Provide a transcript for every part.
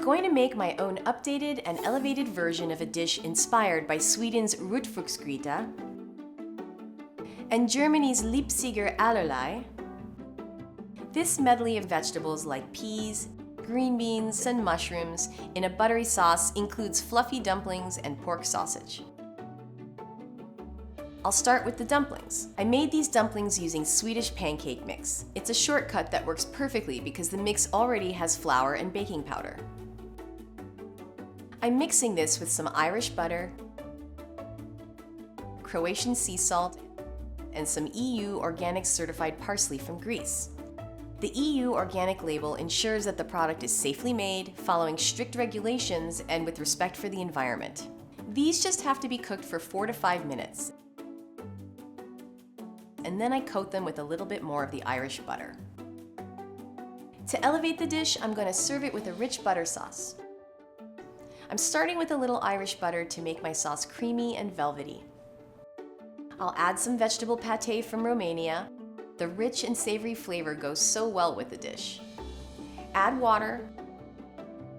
going to make my own updated and elevated version of a dish inspired by Sweden's Rotfruktsgryta and Germany's Leipziger Allerlei. This medley of vegetables like peas, green beans, and mushrooms in a buttery sauce includes fluffy dumplings and pork sausage. I'll start with the dumplings. I made these dumplings using Swedish pancake mix. It's a shortcut that works perfectly because the mix already has flour and baking powder. I'm mixing this with some Irish butter, Croatian sea salt, and some EU organic certified parsley from Greece. The EU organic label ensures that the product is safely made, following strict regulations, and with respect for the environment. These just have to be cooked for 4 to 5 minutes. And then I coat them with a little bit more of the Irish butter. To elevate the dish, I'm going to serve it with a rich butter sauce. I'm starting with a little Irish butter to make my sauce creamy and velvety. I'll add some vegetable pâté from Romania. The rich and savory flavor goes so well with the dish. Add water,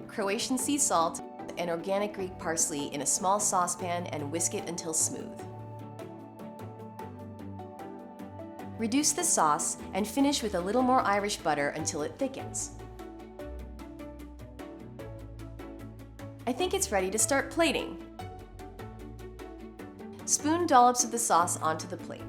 Croatian sea salt, and organic Greek parsley in a small saucepan and whisk it until smooth. Reduce the sauce and finish with a little more Irish butter until it thickens. I think it's ready to start plating. Spoon dollops of the sauce onto the plate.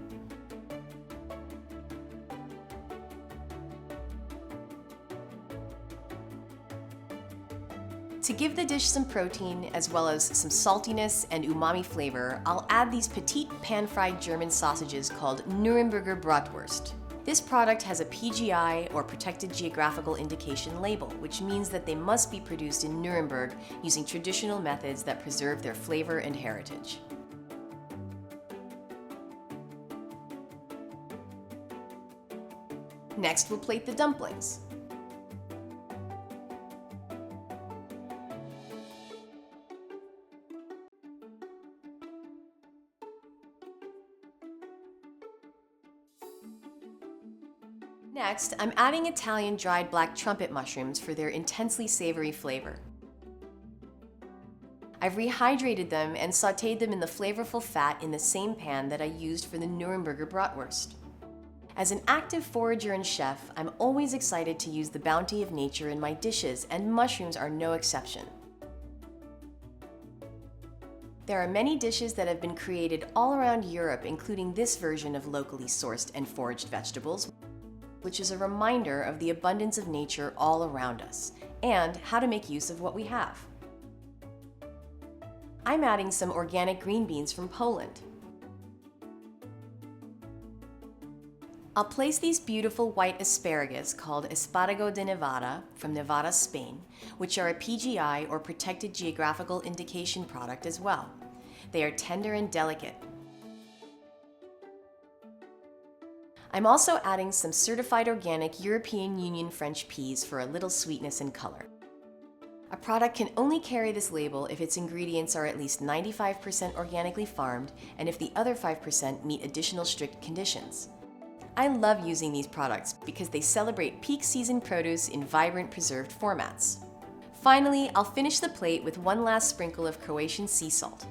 To give the dish some protein as well as some saltiness and umami flavor, I'll add these petite pan-fried German sausages called Nürnberger Bratwürste. This product has a PGI or Protected Geographical Indication label, which means that they must be produced in Nuremberg using traditional methods that preserve their flavor and heritage. Next, we'll plate the dumplings. Next, I'm adding Italian dried black trumpet mushrooms for their intensely savory flavor. I've rehydrated them and sautéed them in the flavorful fat in the same pan that I used for the Nürnberger Bratwurst. As an active forager and chef, I'm always excited to use the bounty of nature in my dishes, and mushrooms are no exception. There are many dishes that have been created all around Europe, including this version of locally sourced and foraged vegetables, which is a reminder of the abundance of nature all around us, and how to make use of what we have. I'm adding some organic green beans from Poland. I'll place these beautiful white asparagus called Esparrago de Navarra from Navarra, Spain, which are a PGI or Protected Geographical Indication product as well. They are tender and delicate. I'm also adding some certified organic European Union French peas for a little sweetness and color. A product can only carry this label if its ingredients are at least 95% organically farmed and if the other 5% meet additional strict conditions. I love using these products because they celebrate peak season produce in vibrant preserved formats. Finally, I'll finish the plate with one last sprinkle of Croatian sea salt.